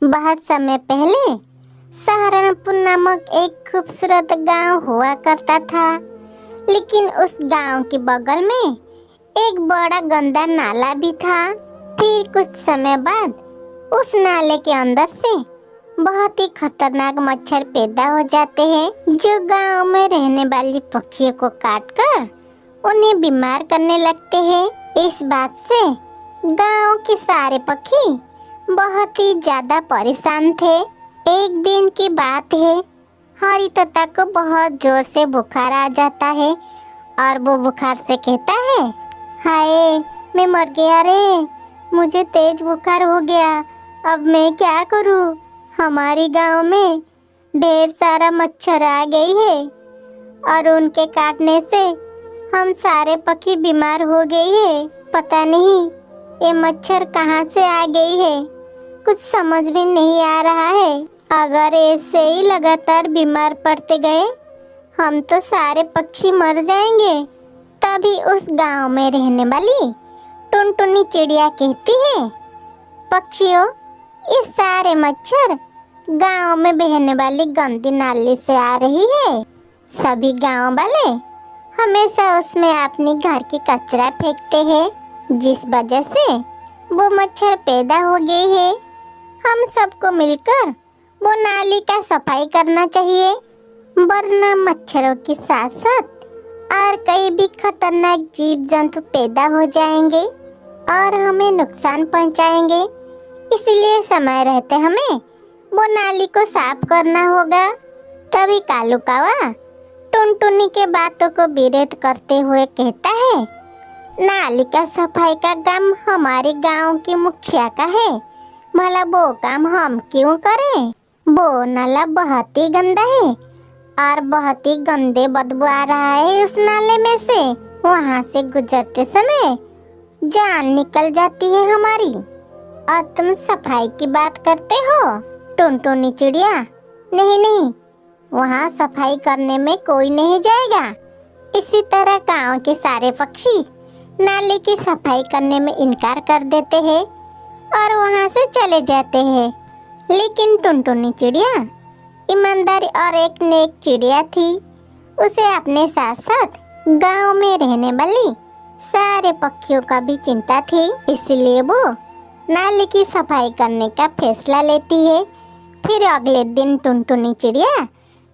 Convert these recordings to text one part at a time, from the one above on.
बहुत समय पहले सहारनपुर नामक एक खूबसूरत गांव हुआ करता था। लेकिन उस गांव के बगल में एक बड़ा गंदा नाला भी था। फिर कुछ समय बाद उस नाले के अंदर से बहुत ही खतरनाक मच्छर पैदा हो जाते हैं, जो गांव में रहने वाली पक्षियों को काटकर उन्हें बीमार करने लगते हैं। इस बात से गांव के सारे पक्षी बहुत ही ज्यादा परेशान थे। एक दिन की बात है, हरी तोता को बहुत जोर से बुखार आ जाता है और वो बुखार से कहता है, हाय मैं मर गया रे, मुझे तेज बुखार हो गया, अब मैं क्या करूं? हमारे गांव में ढेर सारा मच्छर आ गई है और उनके काटने से हम सारे पक्षी बीमार हो गई है। पता नहीं ये मच्छर कहाँ से आ गई है, कुछ समझ भी नहीं आ रहा है। अगर ऐसे ही लगातार बीमार पड़ते गए हम तो सारे पक्षी मर जाएंगे। तभी उस गांव में रहने वाली टुनटुनी चिड़िया कहती है, पक्षियों, ये सारे मच्छर गांव में बहने वाली गंदी नाली से आ रही है। सभी गांव वाले हमेशा उसमें अपनी घर की कचरा फेंकते हैं, जिस वजह से वो मच्छर पैदा हो गए हैं। हम सबको मिलकर वो नाली का सफाई करना चाहिए, वरना मच्छरों के साथ साथ और कई भी खतरनाक जीव जंतु पैदा हो जाएंगे और हमें नुकसान पहुंचाएंगे। इसलिए समय रहते हमें वो नाली को साफ करना होगा। तभी कालू कौवा टुनटुनी के बातों को विरोध करते हुए कहता है, नाली का सफाई का काम हमारे गांव के मुखिया का है, भला वो काम हम क्यों करें? वो नाला बहुत ही गंदा है और बहुत ही गंदे बदबू आ रहा है उस नाले में से। वहाँ से गुजरते समय जान निकल जाती है हमारी, और तुम सफाई की बात करते हो? टुनटुनी चिड़िया, नहीं नहीं, वहाँ सफाई करने में कोई नहीं जाएगा। इसी तरह गांव के सारे पक्षी नाले की सफाई करने में इनकार कर देते हैं और वहाँ से चले जाते हैं। लेकिन टुनटुनी चिड़िया ईमानदार और एक नेक चिड़िया थी। उसे अपने साथ साथ गांव में रहने वाली सारे पक्षियों का भी चिंता थी, इसलिए वो नाले की सफाई करने का फैसला लेती है। फिर अगले दिन टुनटुनी चिड़िया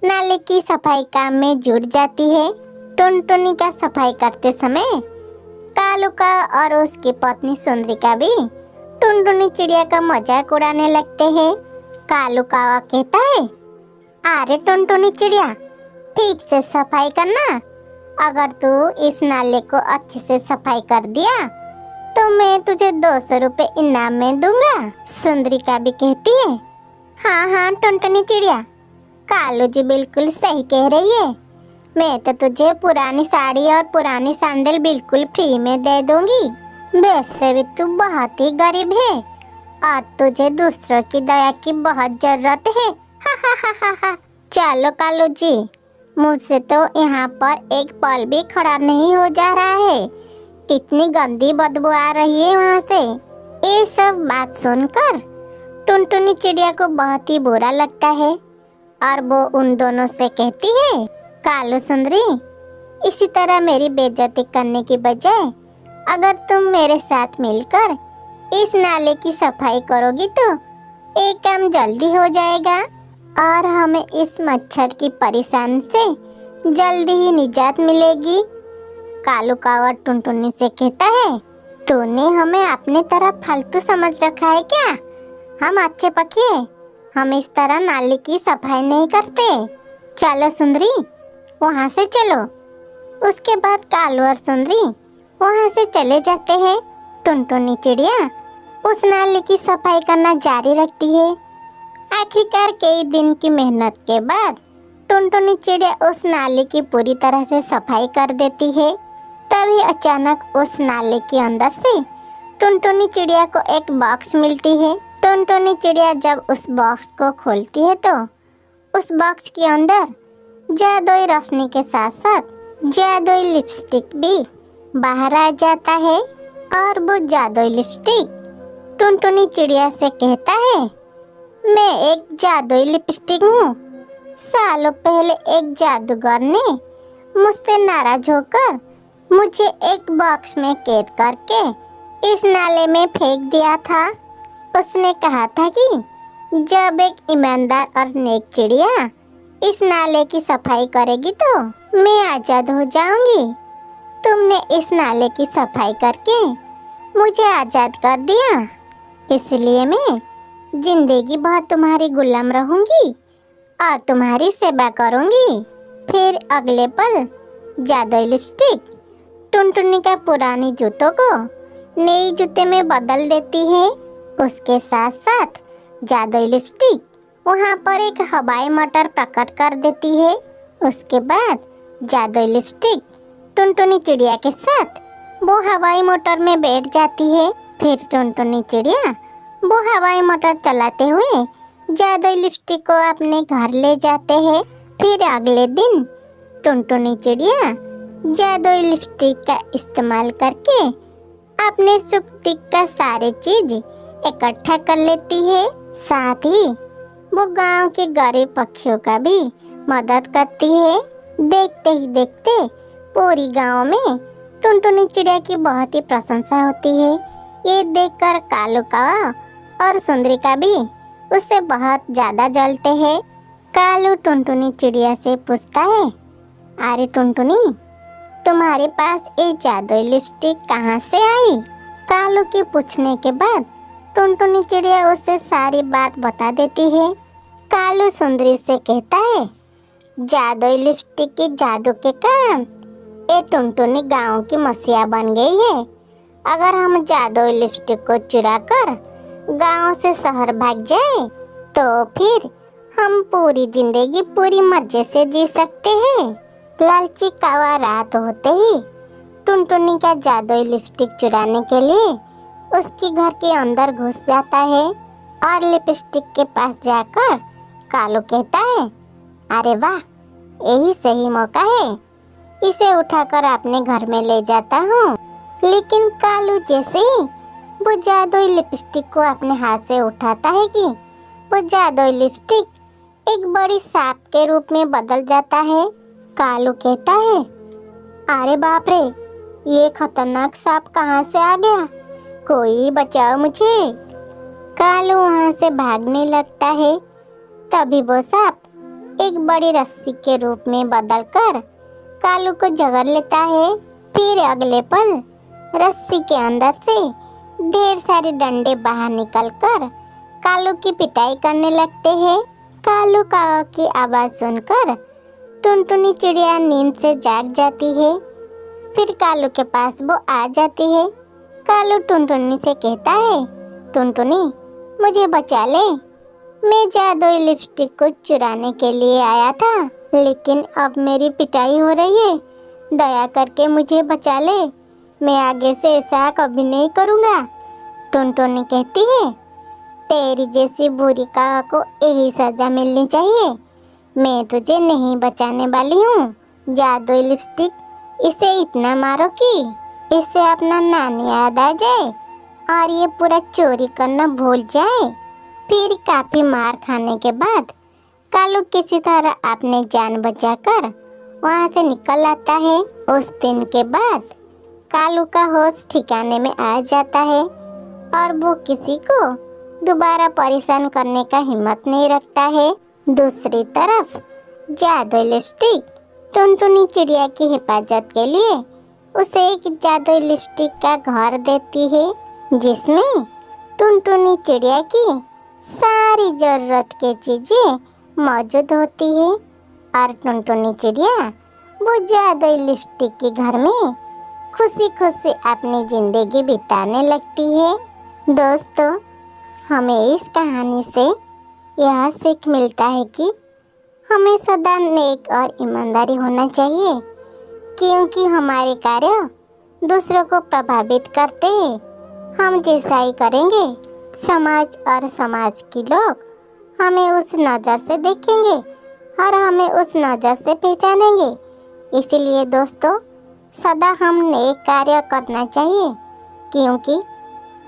नाले की सफाई काम में जुट जाती है। टुनटुनी का सफाई करते समय कालू का और उसकी पत्नी सुंदरिका भी टुनटुनी चिड़िया का मजाक उड़ाने लगते हैं। कालू कौवा कहता है, अरे टुनटुनी चिड़िया, ठीक से सफाई करना। अगर तू इस नाले को अच्छे से सफाई कर दिया तो मैं तुझे 200 रुपए इनाम में दूंगा। सुंदरिका भी कहती है, हाँ हाँ टुनटुनी चिड़िया, कालू जी बिल्कुल सही कह रही है, मैं तो तुझे पुरानी साड़ी और पुरानी सैंडल बिल्कुल फ्री में दे दूंगी। वैसे भी तू बहुत ही गरीब है और तुझे दूसरों की दया की बहुत जरूरत है। हा हा हा हा हा। चलो कालू जी, मुझसे तो यहाँ पर एक पल भी खड़ा नहीं हो जा रहा है, कितनी गंदी बदबू आ रही है वहाँ से। ये सब बात सुनकर टुनटुनी चिड़िया को बहुत ही बुरा लगता है और वो उन दोनों से कहती है, कालू सुंदरी, इसी तरह मेरी बेइज्जती करने की बजाय अगर तुम मेरे साथ मिलकर इस नाले की सफाई करोगी तो एक काम जल्दी हो जाएगा और हमें इस मच्छर की परेशानी से जल्दी ही निजात मिलेगी। कालू कौवा टुनटुनी से कहता है, तूने हमें अपने तरफ फालतू समझ रखा है क्या? हम अच्छे पक्षी हैं, हम इस तरह नाले की सफाई नहीं करते। चलो सुंदरी, वहाँ से चलो। उसके बाद कालू और सुंदरी वहाँ से चले जाते हैं। टुनटुनी चिड़िया उस नाले की सफाई करना जारी रखती है। आखिरकार कई दिन की मेहनत के बाद टुनटुनी चिड़िया उस नाले की पूरी तरह से सफाई कर देती है। तभी अचानक उस नाले के अंदर से टुनटुनी चिड़िया को एक बॉक्स मिलती है। टुनटुनी चिड़िया जब उस बॉक्स को खोलती है तो उस बॉक्स के अंदर जादुई रोशनी के साथ साथ जादुई लिपस्टिक भी बाहर आ जाता है और वो जादुई लिपस्टिक टुनटुनी चिड़िया से कहता है, मैं एक जादुई लिपस्टिक हूँ। सालों पहले एक जादूगर ने मुझसे नाराज होकर मुझे एक बॉक्स में कैद करके इस नाले में फेंक दिया था। उसने कहा था कि जब एक ईमानदार और नेक चिड़िया इस नाले की सफाई करेगी तो मैं आज़ाद हो जाऊंगी। तुमने इस नाले की सफाई करके मुझे आज़ाद कर दिया, इसलिए मैं जिंदगी भर तुम्हारी गुलाम रहूंगी और तुम्हारी सेवा करूंगी। फिर अगले पल जादुई लिपस्टिक टुनटुनी का पुरानी जूतों को नई जूते में बदल देती है। उसके साथ साथ जादुई लिपस्टिक वहाँ पर एक हवाई मोटर प्रकट कर देती है। उसके बाद जादुई लिपस्टिक टुनटुनी चिड़िया के साथ वो हवाई मोटर में बैठ जाती है। फिर टुनटुनी चिड़िया वो हवाई मोटर चलाते हुए जादुई लिपस्टिक को अपने घर ले जाते हैं। फिर अगले दिन टुनटुनी चिड़िया जादुई लिपस्टिक का इस्तेमाल करके अपने सुख दुख का सारे चीज इकट्ठा कर लेती है। साथ ही वो गांव के गरीब पक्षियों का भी मदद करती है। देखते ही देखते पूरी गांव में टुनटुनी चिड़िया की बहुत ही प्रशंसा होती है। ये देखकर कालू कौवा और सुंदरी का भी उससे बहुत ज़्यादा जलते हैं। कालू टुनटुनी चिड़िया से पूछता है, अरे टुनटुनी, तुम्हारे पास ये जादुई लिपस्टिक कहाँ से आई? कालू के पूछने के बाद टुनटुनी चिड़िया उससे सारी बात बता देती है। कालू सुंदरी से कहता है, जादुई लिपस्टिक के जादू के कारण ये टुनटुनी गांव की मसीहा बन गई है। अगर हम जादुई लिपस्टिक को चुरा कर गांव से शहर भाग जाए तो फिर हम पूरी जिंदगी पूरी मजे से जी सकते हैं। लालची कौवा रात होते ही टुनटुनी का जादुई लिपस्टिक चुराने के लिए उसके घर के अंदर घुस जाता है और लिपस्टिक के पास जाकर कालू कहता है, अरे वाह, यही सही मौका है, इसे उठाकर अपने घर में ले जाता हूँ। लेकिन कालू जैसे ही वो जादुई लिपस्टिक को अपने हाथ से उठाता है कि वो जादुई लिपस्टिक एक बड़ी सांप के रूप में बदल जाता है। कालू कहता है, अरे बाप रे, ये खतरनाक सांप कहाँ से आ गया? कोई बचाओ मुझे। कालू वहाँ से भागने लगता है। तभी वो सांप एक बड़ी रस्सी के रूप में बदलकर कालू को जकड़ लेता है। फिर अगले पल रस्सी के अंदर से ढेर सारे डंडे बाहर निकलकर कालू की पिटाई करने लगते हैं। कालू कौवा की आवाज़ सुनकर टुनटुनी चिड़िया नींद से जाग जाती है। फिर कालू के पास वो आ जाती है। कालू टुनटुनी से कहता है, टुनटुनी, मुझे बचा ले, मैं जादुई लिपस्टिक को चुराने के लिए आया था, लेकिन अब मेरी पिटाई हो रही है, दया करके मुझे बचा ले, मैं आगे से ऐसा कभी नहीं करूँगा। टुनटुनी कहती है, तेरी जैसी बुरी कौवा को यही सजा मिलनी चाहिए, मैं तुझे नहीं बचाने वाली हूँ। जादुई लिपस्टिक, इसे इतना मारो कि इसे अपना नानी याद आ जाए और ये पूरा चोरी करना भूल जाए। फिर काफी मार खाने के बाद कालू किसी तरह अपनी जान बचाकर वहाँ से निकल आता है। उस दिन के बाद कालू का होश ठिकाने में आ जाता है और वो किसी को दोबारा परेशान करने का हिम्मत नहीं रखता है। दूसरी तरफ जादुई लिपस्टिक टुनटुनी चिड़िया की हिफाजत के लिए उसे एक जादुई लिपस्टिक का घर देती है, जिसमें टुनटुनी चिड़िया की सारी जरूरत की चीजें मौजूद होती है और टुनटुनी चिड़िया वो जादुई लिपस्टिक के घर में खुशी खुशी अपनी जिंदगी बिताने लगती है। दोस्तों, हमें इस कहानी से यह सीख मिलता है कि हमें सदा नेक और ईमानदारी होना चाहिए, क्योंकि हमारे कार्य दूसरों को प्रभावित करते हैं। हम जैसा ही करेंगे, समाज और समाज के लोग हमें उस नज़र से देखेंगे और हमें उस नज़र से पहचानेंगे। इसलिए दोस्तों, सदा हम नेक कार्य करना चाहिए, क्योंकि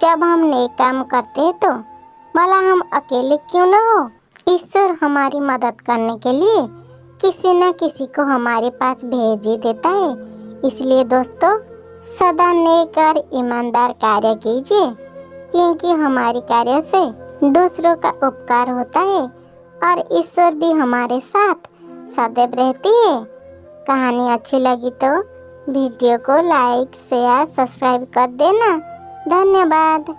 जब हम नेक काम करते हैं तो भला हम अकेले क्यों न हो। ईश्वर हमारी मदद करने के लिए किसी न किसी को हमारे पास भेज ही देता है। इसलिए दोस्तों, सदा नेक और ईमानदार कार्य कीजिए, क्योंकि हमारे कार्य से दूसरों का उपकार होता है और ईश्वर भी हमारे साथ सदैव रहती है। कहानी अच्छी लगी तो वीडियो को लाइक, शेयर, सब्सक्राइब कर देना। धन्यवाद।